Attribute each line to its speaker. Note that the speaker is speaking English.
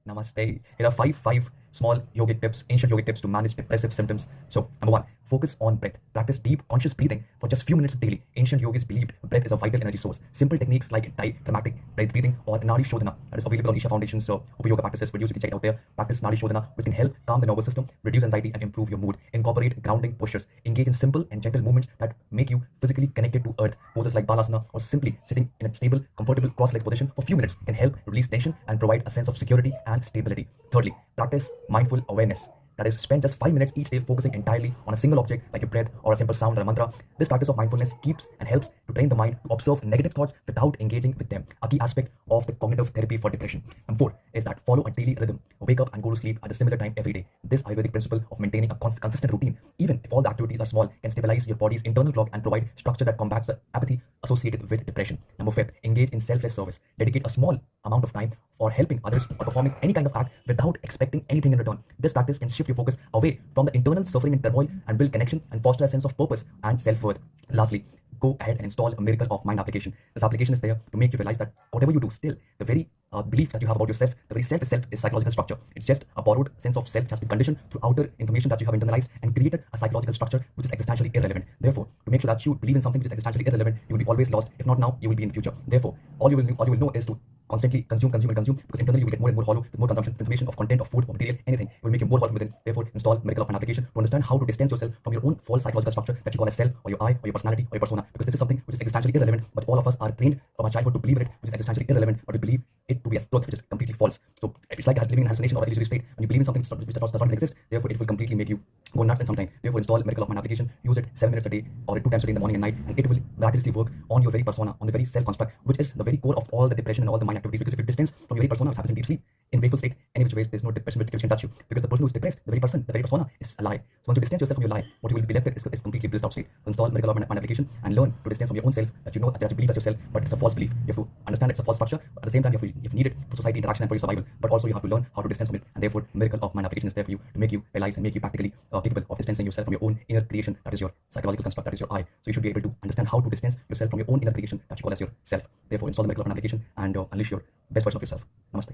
Speaker 1: Namaste. Here are five small yogic tips, ancient yogic tips to manage depressive symptoms. So, number one, focus on breath. Practice deep, conscious breathing for just few minutes daily. Ancient yogis believed breath is a vital energy source. Simple techniques like diaphragmatic breath breathing or Nadi Shodhana that is available on Isha Foundation's Upa Yoga practices videos. You can check it out there. Practice Nadi Shodhana, which can help calm the nervous system, reduce anxiety, and improve your mood. Incorporate grounding postures. Engage in simple and gentle movements that make you physically connected to earth. Poses like Balasana or simply sitting in a stable, comfortable cross-legged position for few minutes can help release tension and provide a sense of security and stability. Thirdly, practice mindful awareness. That is, spend just 5 minutes each day focusing entirely on a single object like your breath or a simple sound or a mantra. This practice of mindfulness keeps and helps to train the mind to observe negative thoughts without engaging with them, a key aspect of the cognitive therapy for depression. And fourth is that follow a daily rhythm. Wake up and go to sleep at a similar time every day. This Ayurvedic principle of maintaining a consistent routine, even if all the activities are small, can stabilize your body's internal clock and provide structure that combats the apathy associated with depression. Number fifth, engage in selfless service. Dedicate a small amount of time for helping others or performing any kind of act without expecting anything in return. This practice can shift your focus away from the internal suffering and turmoil and build connection and foster a sense of purpose and self-worth. Lastly, go ahead and install a Miracle of Mind application. This application is there to make you realize that whatever you do, still the very belief that you have about yourself, the very self itself is psychological structure. It's just a borrowed sense of self, which has been conditioned through outer information that you have internalized and created a psychological structure which is existentially irrelevant. Therefore, to make sure that you believe in something which is existentially irrelevant, you will be always lost. If not now, you will be in the future. Therefore, all you will know is to constantly consume, because internally you will get more and more hollow with more consumption of information, of content, of food, of material, anything. It will make you more hollow within. Therefore, install Miracle of Mind application to understand how to distance yourself from your own false psychological structure that you call as self or your I or your personality or your persona. Because this is something which is existentially irrelevant, but all of us are trained from our childhood to believe in it, which is existentially irrelevant, but we believe it to be a truth which is completely false. So it's like living in hallucination or illusory state. When you believe in something which does not exist, therefore it will completely make you go nuts in some time. Therefore, install Miracle of Mind application, use it 7 minutes a day or 2 times a day in the morning and night, and it will miraculously work on your very persona, on the very self-construct, which is the very core of all the depression and all the mind activities. Because if you distance from your very persona, which happens in deep sleep, in wakeful state, any which ways, there's no depression which can touch you. Because the person who is depressed, the very person, the very persona is a lie. So once you distance yourself from your lie, what you will be left with is completely blissed out state. So install Miracle of Mind application and learn to distance from your own self that you know that you believe as yourself, but it's a false belief. You have to understand it's a false structure, but at the same time you have to need it for society interaction and for your survival. But also you have to learn how to distance from it. And therefore, Miracle of Mind application is there for you to make you realize and make you practically capable of distancing yourself from your own inner creation, that is your psychological construct, that is your I. So you should be able to understand how to distance yourself from your own inner creation that you call as your self. Therefore, install the Miracle of Mind application and unleash your best version of yourself. Namaste.